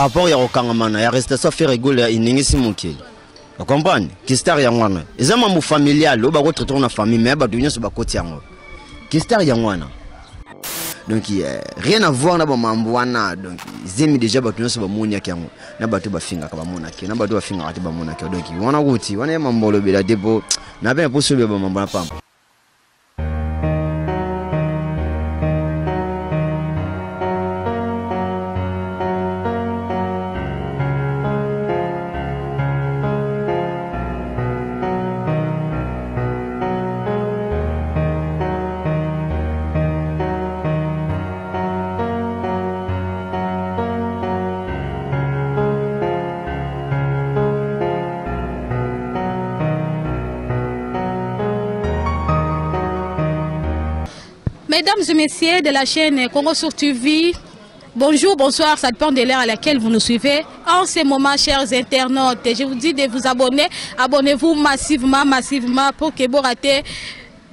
par rapport à Rokangamana, il y a resté ça fait rigoler, il n'y a pas. Vous comprenez? Kistar Yangwana. Ils ont un familial, ils ont traité la famille, mais ils ont un côté. Kistar Yangwana. Donc, rien à voir avec Mamboana. Donc, ils aiment déjà battre sur Bamonia qui ont battu Bafinga Kabamonaki, n'a battu Bafinga à Bamonaki. Donc, ils ont un outil, on est Mambolo Bela Debo, n'a pas possible de Mambana. Mesdames et messieurs de la chaîne Congo sur TV, bonjour, bonsoir, ça dépend de l'heure à laquelle vous nous suivez. En ce moment, chers internautes, je vous dis de vous abonner. Abonnez-vous massivement pour que vous ratez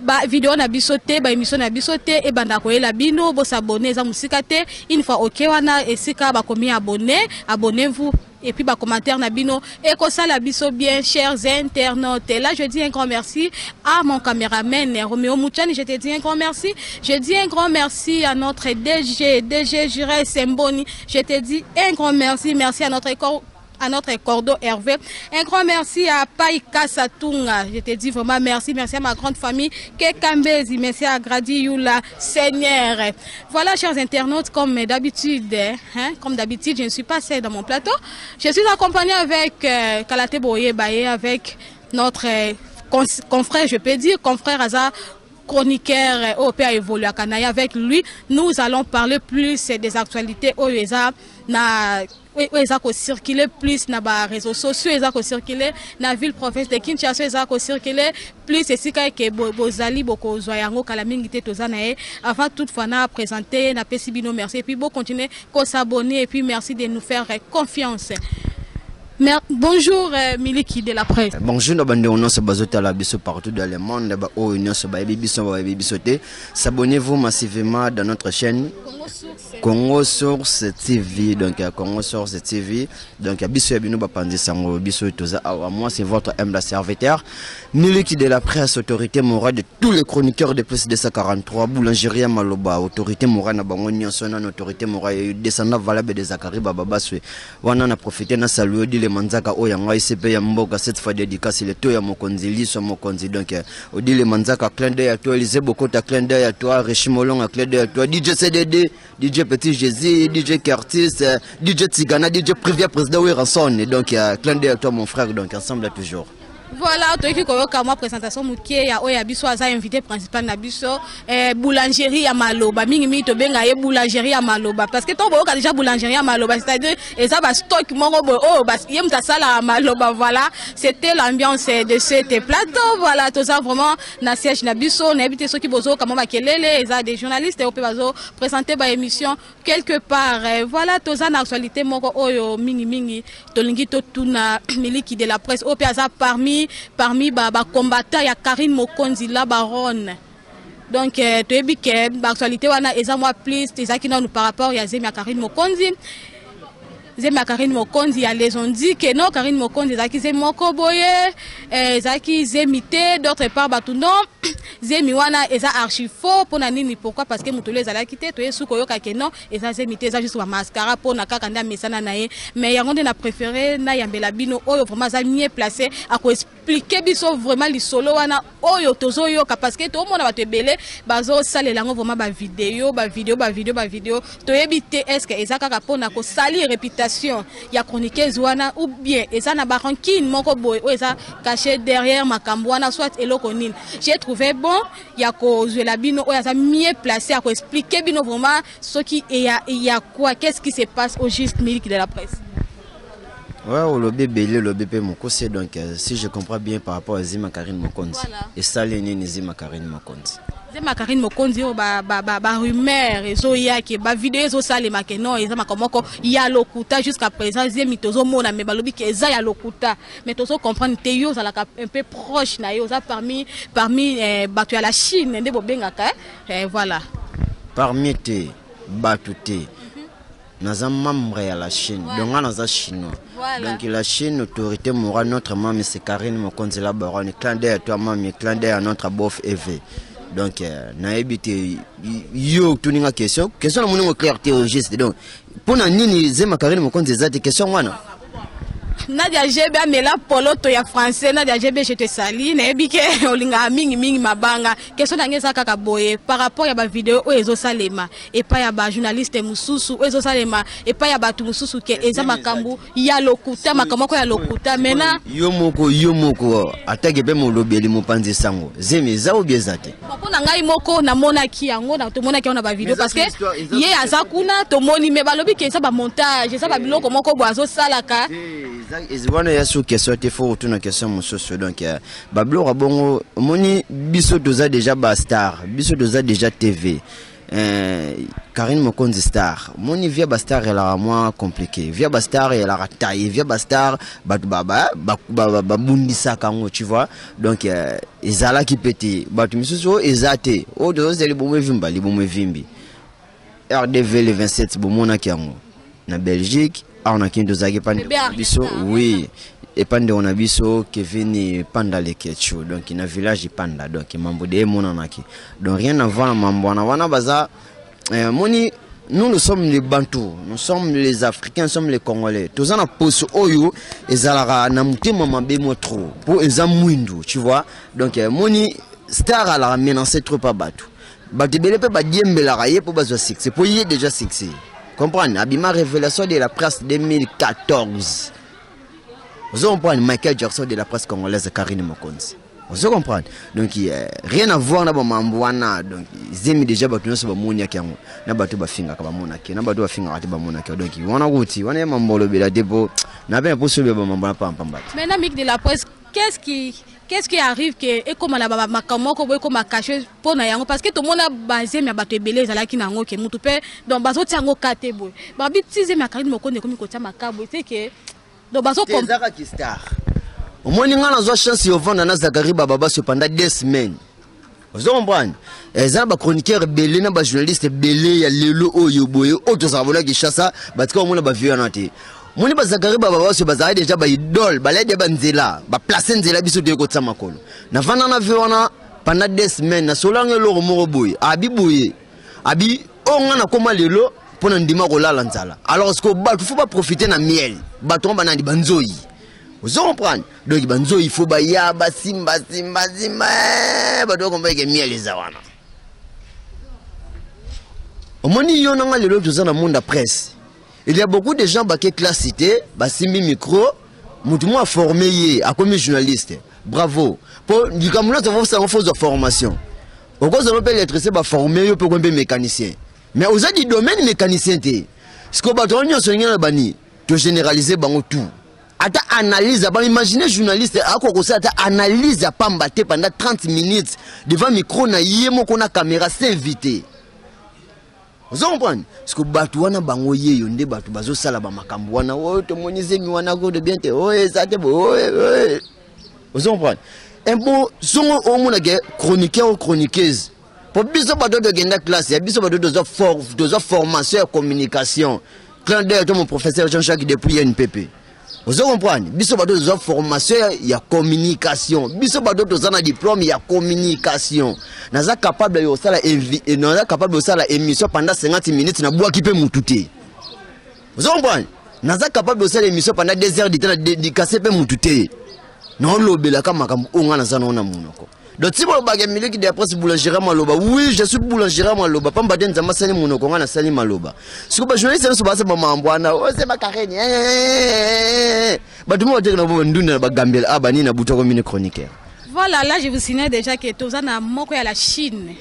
la vidéo na bisoté, la émission na bisoté et bandakoye la bino, vous s'abonnez za musikate. Une fois ok wana et si ka ba combien abonnés, abonnez-vous. Et puis, commentaire Nabino, et comme ça, la biso bien, chers internautes. Et là, je dis un grand merci à mon caméraman, Roméo Mouchani. Je te dis un grand merci. Je dis un grand merci à notre DG Jurel Semboni. Je te dis un grand merci. Merci à notre cordeau Hervé. Un grand merci à Païka Satunga. Je te dis vraiment merci. Merci à ma grande famille Kekambezi. Merci à Gradi Yula Seigneur. Voilà, chers internautes, comme d'habitude, je ne suis pas seule dans mon plateau. Je suis accompagnée avec Kalate Boye Baye, avec notre confrère, je peux dire, confrère Aza, chroniqueur au Père Évolue à Kanaya. Avec lui, nous allons parler plus des actualités au USA. Ils ont circulé plus dans les réseaux sociaux, ils ont circulé dans la ville province de Kinshasa, ils ont circulé plus ici que Bozali, Boko Zoyango, Kalamingite, Tozanae. Avant toutefois, on a présenté, on a fait Sibino, merci. Et puis, bon, continuer à s'abonner et puis merci de nous faire confiance. Bonjour Miliki de la presse. Bonjour, on se base à la biso partout dans le monde. S'abonnez-vous massivement dans notre chaîne Congo Source TV. Donc Congo Source TV. Donc moi c'est votre humble serviteur Miliki de la presse, autorité morale de tous les chroniqueurs de plus de 243, boulangerie à Maloba, autorité morale na bango nyonso na autorité morale descendant valable de Zakari Baba Swe. Wana na profiter na saluer manzaka oyanga ICP ya mboka cette fois dédicace le to ya mokonzi liso mokonzi. Donc odile manzaka clin d'œil à toi, Elisée Bokota clin d'œil à toi, Rechimolong à clin d'œil à toi, DJ CDD, DJ Petit Jésus, DJ Curtis, DJ Tigana, DJ Privia président Ranson. Donc clin d'œil à toi mon frère, donc ensemble toujours. Voilà, tu as ma présentation mukie ya oya biso aza invité principal na biso boulangerie ya Maloba mingi to benga ye boulangerie ya Maloba parce que to boka déjà boulangerie ya Maloba, c'est-à-dire eza ba stock moko oh bas yem ta sala ya Maloba. Voilà, c'était l'ambiance de ce plateau. Voilà, tout ça vraiment na siège na biso na habité ceux qui bozo comme makelele eza des journalistes au bazo présenter ba émission quelque part. Voilà, tout ça na actualité moko oyo mingi to lingi to tuna Miliki de la presse au aza parmi les combattants, il y a Karine Mokonzi, la baronne. Donc, tu as vu que l'actualité, il y a plus de nous par rapport à Zemi Karine Mokonzi. Zemi Karine Mokonzi, ils ont dit que non, Karine Mokonzi, ils ont Mokoboye, ils ont imité, d'autre part, non. Zemi wana eza archi faux pour nani pourquoi parce que mutole ezala quitté to yesu koyoka ke non eza zemi eza juste mascara pour na kaka nda mesana nae mais yango na préféré na yambela bino oyo vraiment za mieux placé à ko expliquer biso vraiment li solo wana oyo tozo yoka parce que to mona ba te belé bazo salela ngo vraiment ba vidéo to yebité est-ce que eza kaka pour na ko salir réputation ya chroniqueuse wana ou bien eza na ba rancune moko boy o eza caché derrière makambo wana soit eloko nini. J'ai trouvé bon il y a cause la bino o ya mieux placé à expliquer bino vraiment ce qui il y a quoi, qu'est-ce qui se passe au juste Miliki de la presse. Ouais, le bébé Mokose, donc si je comprends bien par rapport à Zema Karine Mokonzi. Voilà. Et ça les nés Zema Karine Mokonzi. Zema Karine Mokonzi ba rumeur ezo ya ki ba vidéo ezo sale makeno eza makomoko ya lokuta jusqu'à présent Zemi tozo mona me balobi ke eza ya lokuta mais tozo comprendre te yo za un peu proche na yo za parmi batu ya la Chine nde bobengaka voilà. Parmi te batu te naza membre à la Chine. Donc on a chinois. Voilà. Donc la Chine, autorité morale, notre maman c'est Karine Mokonzi la baronne, clin d'œil à toi maman, clin d'œil à notre bof EV. Donc na ebité yo tuninga question na moni clair théologiste. Donc pour na nini zema Karine Mokonzi za te question wana. Nadia Jebe amela poloto ya français Nadia Jebe je te sali na ebike olinga mingi mabanga question ngeza kaka boye par rapport ya ba vidéo o ezo salema et pas ya ba journaliste mususu o ezo salema et pas ya batu mususu ke eza makambu ya lokuta makambo ko ya lokuta mena yo moko atake pe mo lobeli mo panzi sango zemi za obiezate pona ngai moko na mona ki yango na to mona ki on a ba vidéo parce que ye azakuna to moni me balobi ke ça ba montage ça ba biloko moko boazo salaka. Ils vont y avoir question te faut retourner question monsieur donc bablo rabongo moni biso doza déjà ba star biso doza déjà TV Karine Mokonzi star moni via ba star elle a moins compliqué via ba star elle a taillé via ba star batu baba bundisa kango tu vois donc ezala ki pété batu misusu ezate o doza les bombe vimbi RDV le 27 bomona kiango na Belgique on a kinto zaki pande biso oui et pande on a biso Kevin panda le ketcho donc na village panda donc mambo de mona naki donc rien à voir mambo na wana baza moni nous sommes les Bantous, nous sommes les Africains, nous sommes les Congolais. Tous en a posé oyo ezalara na mutema mabe mo trop pour ezamwindu, tu vois. Donc moni star à la menacer trop pas batu. Batu bele pe ba diembela raye pour bazo six. C'est pour y déjà sixé. Comprendre, Abima révélation de la presse 2014. Vous comprenez Michael Jackson de la presse congolaise Karine Mokonzi. Vous comprenez. Donc rien à voir na ba mambwana donc zemi déjà batu nyonso ba monia kyango na batu ba finga ka ba monaki na batu ba finga ati ba monaki donc wana guti wana mambolo bela debo na ben pour sauver ba mambwana pa pambata. Maintenant mec de la presse qu'est-ce qui arrive que et comme la makamoko boy comme caché pour na yango parce que tout le monde a basé mais bato ebele ezalaki na ngo ke mutu pe donc bazo tiango kate boy ba bitize ma Karine Mokonzi comme ko tia makabo c'est que donc bazo comme Zaka ki star au moins nga na zo chance yo vendre na Zakari baba se pendant 2 semaines vous comprenez ezala ba chroniqueur belé na ba journaliste belé ya lelo oyo boye auto ça vola ki chassa parce que au moins ba vieux na te moni ba Zakari baba se bazali déjà ba idole ba lede ba nzela ba placer nzela biso de ko tsama makolo na vana na viona pendant 2 semaines na solange lo moko boye abi boye abi onga na koma lelo pona ndima ko lala nzala alors ce que ba faut pas profiter na miel ba tomba na di banzoi vous comprenez donc banzoi il faut ba ya ba simba ba do ko mbeke miel za wana omoni yo na lelo toza na monde presse. Il y a beaucoup de gens qui classent cité, simbi micro, moutou a formé à comme journaliste. Bravo. Pour du Cameroun, ça va faire de formation. Au cause de l'électricité, va former pour un mécanicien. Mais aux autres domaines mécanicien, ce qu'on va donner sur le bani, de généraliser tout. Ata analyse, imaginez journaliste, à quoi ça analyse à pas mbatté pendant 30 minutes devant micro na yemo qu'on a caméra s'inviter. Vous comprenez? Parce que batu wana bango yeyo nde batu bazo sala ba makambo wana o to monize mi wana go de bien te o ça te bo vous comprenez? Un bon son o mona ke chroniqueur ou chroniqueuse pour biso batu de genda classe ya biso batu de formation et communication clin d'œil mon professeur Jean-Jacques depuis NPP. Vous comprenez? Biso batu de formation ya communication biso batu de na diplôme ya communication naza capable yo sala et naza capable de sala émission pendant 50 minutes na bois qui peut mututé. Vous comprenez? Naza capable de sala émission pendant 2 heures de temps dédicacer peut mututé. Non lobela kama makambo onga naza na munoko. Donc si vous avez miliki de presse boulangerie maloba, oui, je suis boulangerie maloba, pas m'baden zama sali munoko ngana sali maloba. Si vous journaliste so basa mamambwana, oh c'est ma Karine. Ba tout monde na bo nduna ba gambela abani na butoko mine chroniqueur. Voilà, là je vous signale déjà que tous na moko ya la Chine.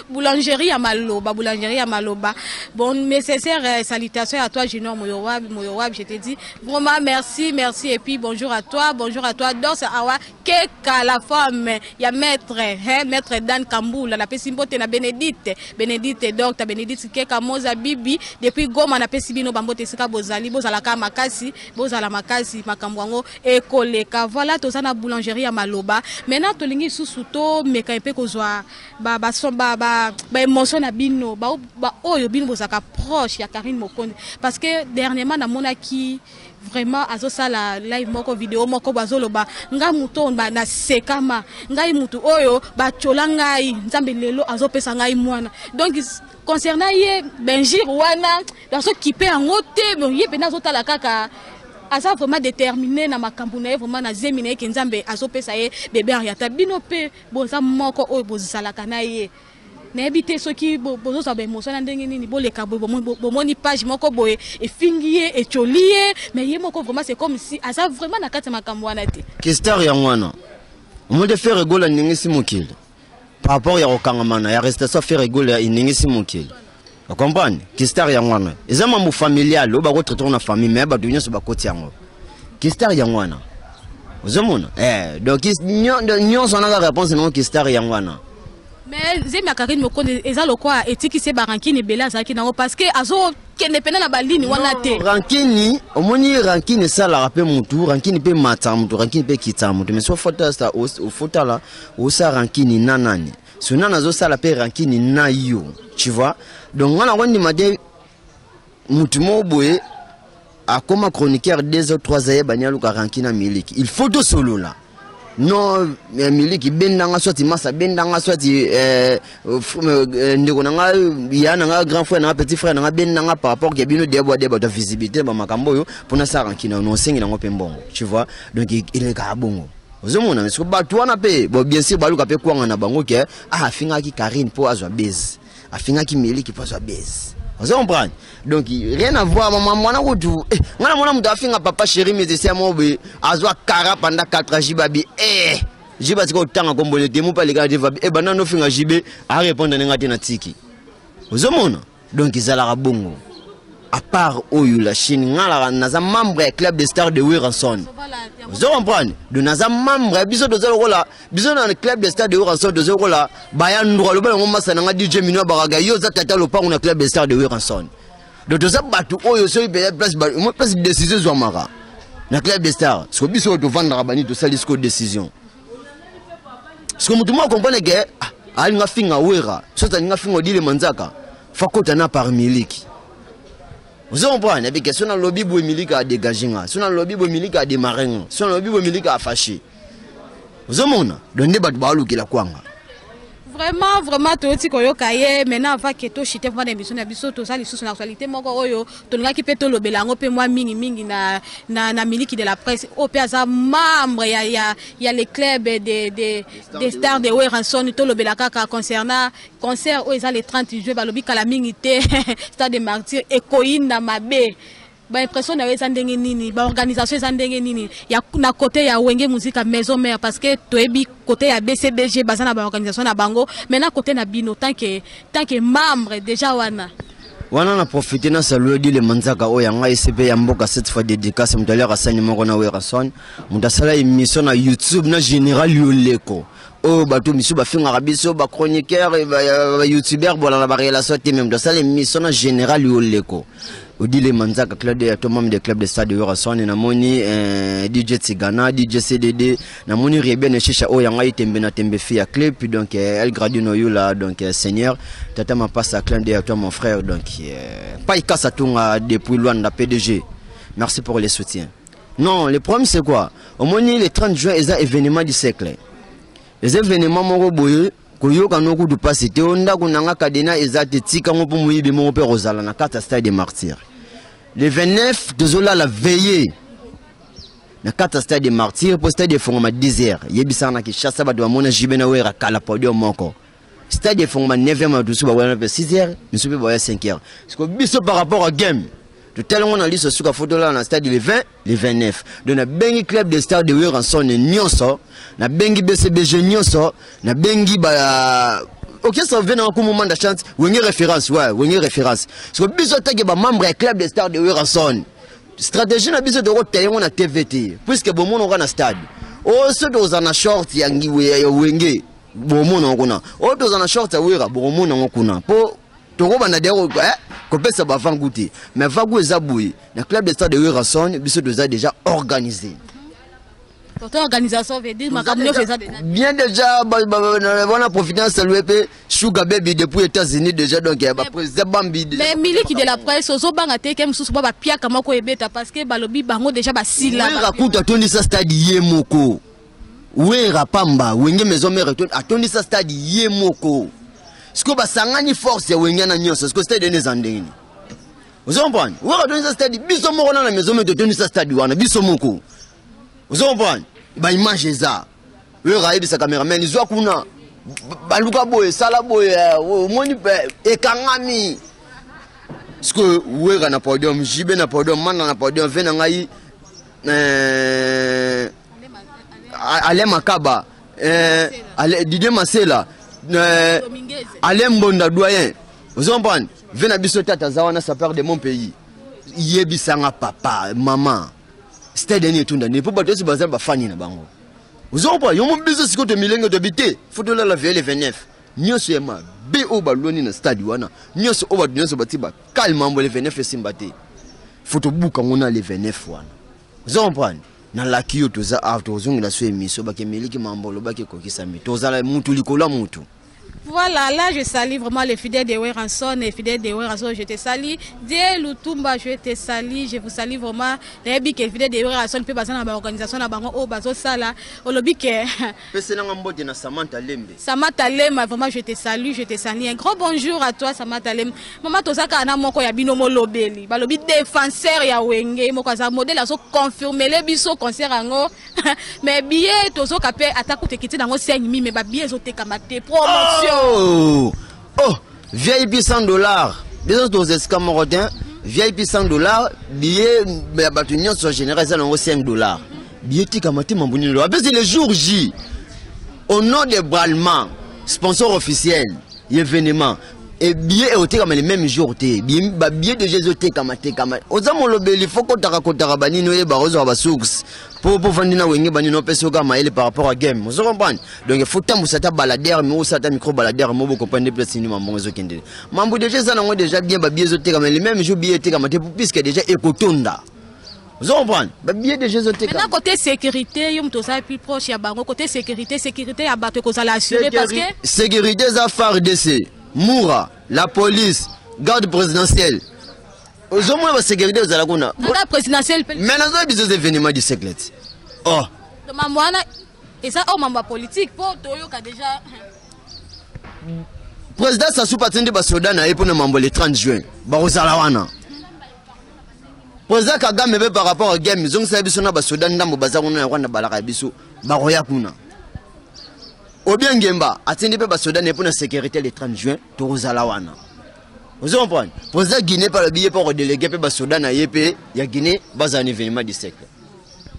Boulangerie à Maloba, boulangerie à Maloba. Bon, mes sincères salutations à toi Junior Moyowab, je te dis vraiment merci et puis bonjour à toi. Donc awa keka la femme, il y a maître Dan Kamboula, la pesimbote na Bénédicte donc ta Bénédicte keka moza bibi depuis Goma na pesibino bambote sika bozali bozala ka makasi, bozala makasi makambwango ekoleka. Voilà tous na boulangerie à Maloba. maloba maintenant tolingi susu to meka epe kozwa ba émotion na bino ba oyo bino bozaka proche ya Karine Mokonde parce que dernièrement na monaki vraiment azosala live moko vidéo moko bazoloba nga muto na sekama ngai mutu oyo bachola ngai nzambe lelo azopesa ngai mwana donc concernant ye Benjir wana dans ce qui peut en ôter bon ye pena zotala kaka asa vraiment déterminé na makambo na ye vraiment na zemine ke nzambe azopesa ye bébé Ariata bino pe boza moko oyo bozalaka na ye na ebité soki bozo ba émotion na ndenge nini boleka bomoni page moko boye efingiye echoliye mais ye moko vraiment c'est comme si asa vraiment na kati makambo wana te Kistar ya mwana mo de faire rigola ningisi mokili par rapport ya okangamana ya restation faire rigola ningisi mokili vous comprenez Kistar ya mwana eza mambo familial oba ko traiter na famille mais ba dunyo so ba koti yango Kistar ya mwana ozomona donc nyon son na réponse non Kistar ya mwana. Mais Zemi Karine Mokonde eza lokwa etiki se barankini bela zaki nango parce que azo kende pena na balini wana te rankini omoni rankini sala rappel mutu rankini pe mata mutu rankini pe kita mutu mais so fota sta au fota la au sa rankini nanani so nana zo sala pe rankini na yo tu vois donc wana wandi made mutu mo boye akoma chroniqueur 2 ou 3 aye banyalu ka rankina miliki il faut to solo là. Non, miliki bendanga swati masa bendanga swati ndeko nanga ya nanga grand frère nanga petit frère nanga bendanga par rapport ke bino debo de visibilité ba makambo yo pona sa rankina no sengi nango pe mbongo tu vois donc il est ka bongo ozomona mais so ba twana pe bon bien sûr baluka pe kwanga na bango ke afinga ki Karine po azwa base afinga ki miliki po azwa base. Vous comprenez? Donc rien à voir maman mwana kutu ngana mwana mutu afinga papa chéri mais c'est moi be azwa kara pendant 4 ans jibabi jiba tiko tanga kombole temu pa lega de vabi bana no finga jibe a répondre ngati na tiki. Vous comprenez? Donc izala bongo à part oyo la Chine ngala naza membre du club des stars de Wiranson. Vous comprenez? De naza membre biso de zola biso dans le club des stars de Wiranson de zola bayan ndro lo bala ngoma sana nga DJ Mino baraga yo za tata lo pangu na club des stars de Wiranson. De to za batu oyo so ibe place ba mo place décision zo mara na club des stars so biso to vendre bani to salisco décision. Ce que mutu mo comprendre que ali nga finga wera so ta nga finga dile manzaka fakota na par miliki. Vous comprenez? Parce que si on a le lobby pour Miliki à dégager, si on a le lobby pour Miliki à démarrer, si on a le lobby pour Miliki à fâcher. Vous comprenez? Donc débat de balou qui la kwanga. Vraiment toti koyo kaye maintenant va que to chite pour l'émission na biso to ça les sous actualité moko oyo to nga ki pe to lobela ngo pe moi mingi na Miliki de la presse au pe za membre ya les clubs des stars de Wiranson to lobela kaka concernant concert o eza le 30 juillet ba lobi kala mingi te stade des martyrs et koina mabe ba impression na weza ndenge nini ba organisation eza ndenge nini ya na côté ya Wenge musique maison mère parce que toebi côté ya BCBG bazana ba organisation na bango maintenant côté na bino tant que membre déjà wana na profiter na saluer dit le manzaka o yanga ICP ya mboka cette fois dédicace mutale rasani moko na Wiranson mutasala émission na YouTube na général Yoleko o bato misu ba finga biso ba chroniqueur ba youtubeur bola ba relation te même dans ça l'émission na général Yoleko Odi le manzaka Claude ya to membre de club de stade de Wiranson na moni DJ Tigana DJ CDD na moni Rebien ne chicha o yanga itembe na tembe fi ya clip donc El Gradino Yola donc Seigneur tata ma passe à Claude ya toi mon frère donc pas ikasa tunga depuis loin na PDG. Merci pour les soutiens. Non, le problème c'est quoi? Au moni le 30 juin les événements du siècle. Les événements moko boye koyoka no kudu passer te onda kunanga kadena ezate tika ngopo muyibe mo pe rozala na kata stade des martyrs. Le 29 désolé la veillée na kata stade des martyrs pour stade de Fongoma 10h yebisa na Kinshasa ba doit mona jibena wera kala podio moko stade de Fongoma 9h ma dusu ba wana 6h misu pe ba 5h parce que biso par rapport à game tout tellement on a lu ce suka photo là na stade le 20 le 29 de na bengi club de stade de Wiranson nyonso na bengi BCBG nyonso na bengi ba OK ça vient en moment de chance Wenge référence ouais Wenge référence parce que biso tagi ba membre club de stade de Wiranson stratégie na biso de roter on a TVT puisque bon monde on a stade oh ceux dans na short yangi Wenge bon monde on kuna oh dans na short ya Wira bon monde on kuna po toko bana dero ko pesa ba vanguti mais vagu ezabouyi na club de stade de Wiranson biso doza déjà organisé Pourtant, organisation veut dire que bien déjà, on a profité de saluer Sugar Baby depuis les États-Unis déjà, donc il y a président Bambi. Mais Miliki de la presse, aux Bangate, qui sont pas Pia Kamako et Beta, parce que Balobi Bango déjà Basila. Oui, raconte à Tony sa stade Yemoko. Oui, Rapamba, Wenge Maison Mère, à Tony sa stade Yemoko. Ce que Basangani force, Wenge Nanyos, ce que c'était des Andéni. Vous comprenez? Oui, à Tony sa stade, Bissomoko dans la maison de Tony sa stade, Bissomoko. Vous comprenez? Bah image ça. Le raïd de sa caméraman, ils ont kuna. Baluka boy, sala boy, moni et kangami. Parce que ouais, on a podium, Jibé n'a podium, man n'a podium, Venangaï, Alem Akaba, Didier Masela, Alem Bonda doyen. Vous comprenez? Venabisota Tazawana, ça perd de mon pays. Yebisanga papa, maman. C'était dernier tour d'année. Pour battre ce bazar, bah fani na bango. Vous avez pas, il y a un business qui est millénaire de bité. Faut de la vie les 29. Nous sommes B.O. Baloni na stade wana. Nous sommes au bas de nous bâti ba calmement les 29 et simbate. Faut to bouka on a les 29 wana. Vous comprenez? Na la kiyo to za after ozungu la so émission ba ke miliki mambolo ba ke kokisa mi. To za la mutu likola mutu. Voilà, là je salue vraiment les fidèles de Weranson, les fidèles de Weranson, je te salue. Dès Lutumba, je te salue, je vous salue vraiment. Les fidèles de Weranson, puis baser dans l'organisation, na bango au bazo sala, au lobby que. Samantha Lembe. Samantha Lembe, vraiment je te salue, je te salue. Un grand bonjour à toi Samantha Lembe. Maman Tozaka ana moko ya binomo lobeli. Ba lobby défenseur ya Wenge, moko za modèle aso confirmer les biso concert ango. Mais billet tozo kapé attaque te kiti dango 5000 mais ba billet zo te kamate promotion. Oh, VIP $100. Bien sûr, c'est Camerounais. VIP $100. Billet, mais l'union soit générale, c'est $5. Billet, tu as mambouni. Après, c'est le jour J. Au nom de Bralman, sponsor officiel, événement. Et billet est comme le même jour. Billet de Jésus, aux amants, il faut qu'on t'accorde à Bani, nous, les barreaux à Bassoux. Pour Fandina Wenge Banino Pesoga Maël par rapport à Game. Vous comprenez? Donc il faut que vous soyez baladeur, mais vous soyez micro baladeur, mais vous comprenez plus si nous m'avons dit. Mambo déjà, ça n'a déjà bien biaisoté comme les mêmes jours billets comme puisque déjà écotonda. Vous comprenez? Billet de Jésus. Maintenant, côté sécurité, il y a plus proche, il y a côté sécurité, il y a battu qu'on s'allait assurer parce que. Sécurité, ça FARDC, Moura, la police, garde présidentielle. Aux hommes de sécurité, vous allez la présidentielle. Mais nous avons des événements du siècle. Oh. Et ça, au membre politique, pour Toyo qui a déjà. Président Sassou Patende Basodan a époné membre le 30 juin. Barosalawana. Président Kagame par rapport à Game, ils ont saisi son Basodan dans le bazar on a Rwanda Balarabiso, Baroya Kuna. Obien Gemba, attendez pas Basodan et pour la sécurité le 30 juin, Torozalawana. Vous comprenez? Président Guinée par le billet pour déléguer Basodan à Yépé, il y a Guinée, bas un événement du siècle.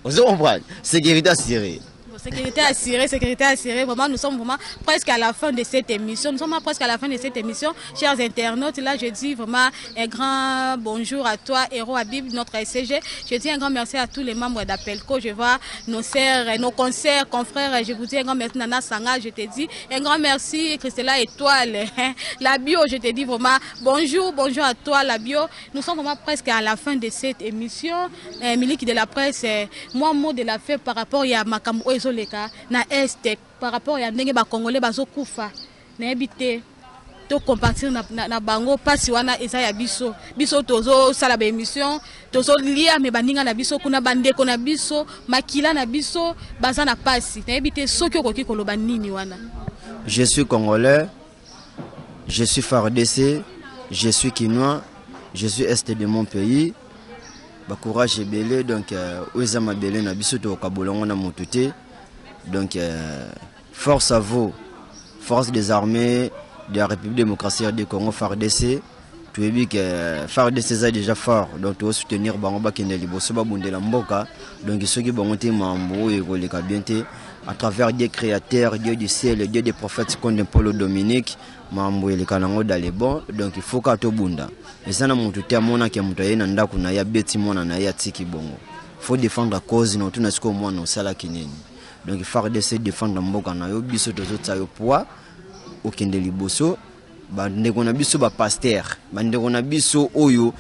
Vous comprenez? Sécurité assurée. Sécurité assurée, vraiment, nous sommes vraiment presque à la fin de cette émission. Nous sommes presque à la fin de cette émission. Chers internautes, là, je dis vraiment un grand bonjour à toi, Héros Habib, notre SCG. Je dis un grand merci à tous les membres d'Apelco. Je vois nos sœurs, nos concerts, confrères. Je vous dis un grand merci, Nana Sanga. Je te dis un grand merci, Christella Étoile. La bio, je te dis vraiment bonjour à toi, la bio. Nous sommes vraiment presque à la fin de cette émission. Miliki de la presse, moi, mot de la fête par rapport à Makambo na Est par rapport à ndenge ba congolais bazo kufa na ebité to compatir na bango pasi wana eza ya biso tozo sala ba émission tozo lia me baninga na biso kuna bandeko na biso makila na biso baza na pasi na ebité soki okoki koloba nini wana. Je suis congolais, je suis FARDC, je suis quinois, je suis Est de mon pays. Courage et belé donc Ouezama belé na biso to kabolongo na motuté. Donc, force à vous, force des armées de la République démocratique du Congo, FARDC. Tu as vu que FARDC est déjà fort, donc tu vas soutenir Bangoba Kendeli, Bosoba Bundela Mboka. Donc, ceux qui vont monter Mambo et Golekabiente, à travers des créateurs, Dieu du ciel, Dieu des prophètes comme Paulo Dominique, Mambo et les Kanango d'Alébon. Donc, il faut qu'à tout bunda. Et ça, mon tout est mon qui a monté un andakuna, ya beti mona na ya tiki bongo. Faut défendre la cause, non, tout n'est qu'au moins, non, ça la kineni. Donc il faut essayer de défendre mboka na yo biso tozo tsayo poa okende liboso ba ndeko na biso ba pasteur ba ndeko na biso oyo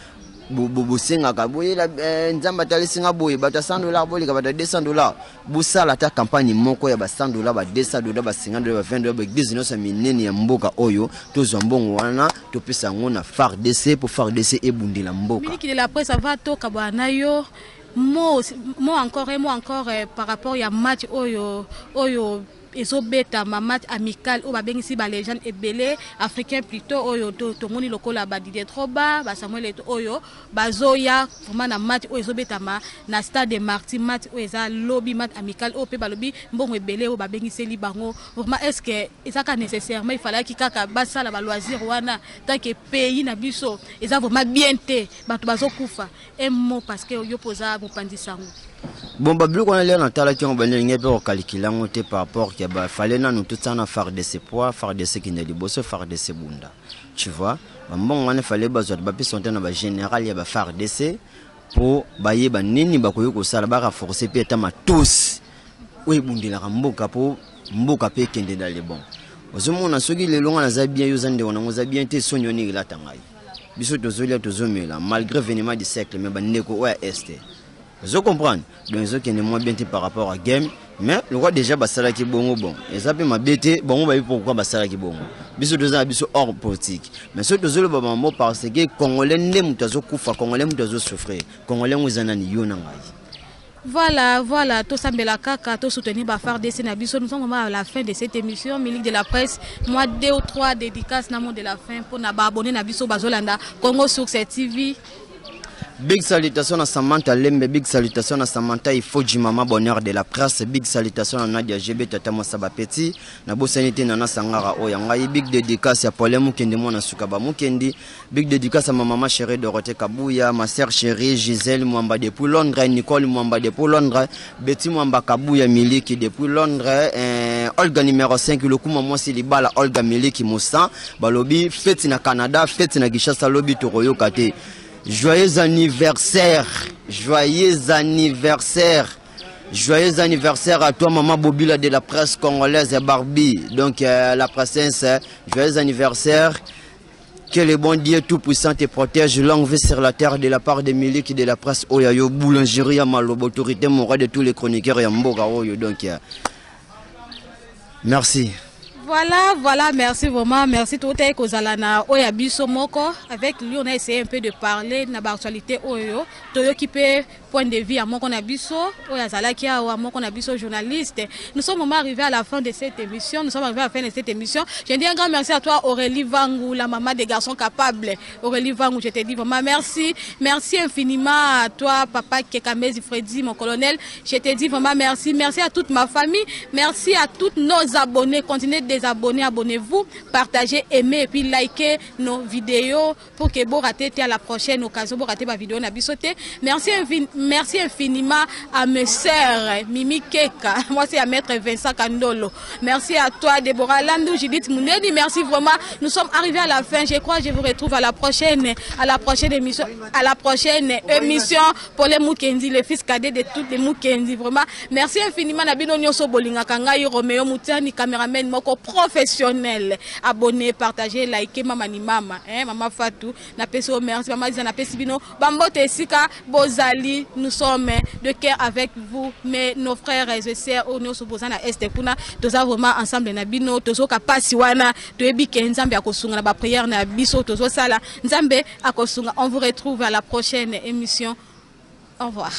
bosenga ka boye la nzamba tali singa boye bata $100 boye ka bata $200 busala ta campagne moko ya ba $100 ba $200 ba $50 ba $20 ba business minene ya mboka oyo tozwa mbongo wana topesa ngona FARDC pour FARDC ebundila mboka Miniki de la presse va to kabana yo mo encore par rapport ya match oyo ezobeta ma match amical o babengisi ba légende ebele africain plutôt oyo to moni lokola ba Didier Drogba ba Samuel Eto'o oyo bazoya vraiment na match oyo ezobeta na stade de Martyrs match oyo eza lobby match amical o pe ba lobby mbongo ebele o babengisi li bango vraiment est-ce que ezaka nécessairement il fallait kaka basala ba loisir wana tant que pays na biso eza vraiment bien te bato bazokufa un mot parce que yo posa mopandisango. Bon, bablu qu'on a l'air dans la qui on va aller pour calculer par rapport qu'il fallait nous tout ça FARDC poids FARDC qui n'est pas beau FARDC bunda tu vois bon on fallait besoin de papier sont dans général il y a FARDC pour bailler ba nini ba koyo ko sala ba renforcer pe tama tous oui bundi la mboka pour mboka pe kende dans les bons ozomona soki le longa na za bien yozande on a bien te sonyoni la tangai biso tozolia tozomela malgré veniment du siècle mais ba ndeko ouais est. Je comprends. Donc ils ont moins bien par rapport à game, mais le roi déjà basala qui bon et ça peut m'embêter bon va pourquoi basala qui bon. Biso deux ans biso hors politique. Mais ce deux le baba mo parce que congolais n'aime tazo kufa congolais tazo souffrir. Congolais uzanani yona ngai. Voilà, tout ça la kaka, tout soutenir ba FARDC na biso. Nous sommes à la fin de cette émission, Minute de la presse. Moi 2 ou 3 dédicaces na mot de la fin pour na abonner na biso bazolanda Congo sur cette TV. Big salutation à Samantha Lembe, big salutation à Samantha Ifoji Mama Bonheur de la presse, big salutation à Nadia GB Tata Mosaba Petit, na bosanité Nana Sangara Oyanga, big dédicace à Paulin Mukendi Mona Sukaba Mukendi, big dédicace à ma maman chérie Dorothée Kabouya, ma sœur chérie Gisèle Mwamba depuis Londres, Nicole Mwamba depuis Londres, Betty Mwamba Kabouya Miliki depuis Londres, Olga numéro 5, le coup maman Silibala Olga Miliki Moussa, Balobi, fête na Canada, fête na Gishasa Lobi Toroyo Kate. Joyeux anniversaire, joyeux anniversaire, joyeux anniversaire à toi maman Bobila de la presse congolaise et Barbie. Donc la présence, joyeux anniversaire. Que le bon Dieu tout-puissant te protège, longue vie sur la terre de la part des milices de la presse Oyayo, boulangerie à Maloba, autorité morale de tous les chroniqueurs et Mboga Oyo. Donc merci. Voilà, merci vraiment, merci tout est kozalana oya biso moko. Avec lui on a essayé un peu de parler de l'actualité oyo, toyo qui peut point de vue à moko na biso, oya zalaki a moko na biso journaliste. Nous sommes arrivés à la fin de cette émission, Je dis un grand merci à toi Aurélie Vangou, la maman des garçons capables. Aurélie Vangou, je te dis vraiment merci infiniment à toi papa Kekamezi Freddy mon colonel. Je te dis vraiment merci à toute ma famille, merci à tous nos abonnés, continuez de abonnez, abonnez-vous, partagez, aimez et puis likez nos vidéos pour que vous ratez à la prochaine occasion, vous ratez ma vidéo na bisoté. Merci infiniment à mes sœurs Mimi Keka, moi c'est à maître Vincent Kandolo. Merci à toi Déborah Landou, Judith Mounedi, merci vraiment. Nous sommes arrivés à la fin, je crois que je vous retrouve à la prochaine émission pour les Mukendi, les fils cadets de toutes les Mukendi, vraiment. Merci infiniment Nabino Nyoso Bolinga Kangai Romeo Moutani, caméraman moko professionnel. Abonnez, partagez, likez maman maman Fatou, na peso merci maman Zana Pesibino, Bambote Sika, Bozali, nous sommes de cœur avec vous, mais nos frères et sœurs, nous sommes à Estepuna, tous vraiment ensemble na bino, tous kapasi wana, toyebi ke nzambe akosunga na ba prière na biso, tous sala, nzambe akosunga. On vous retrouve à la prochaine émission. Au revoir.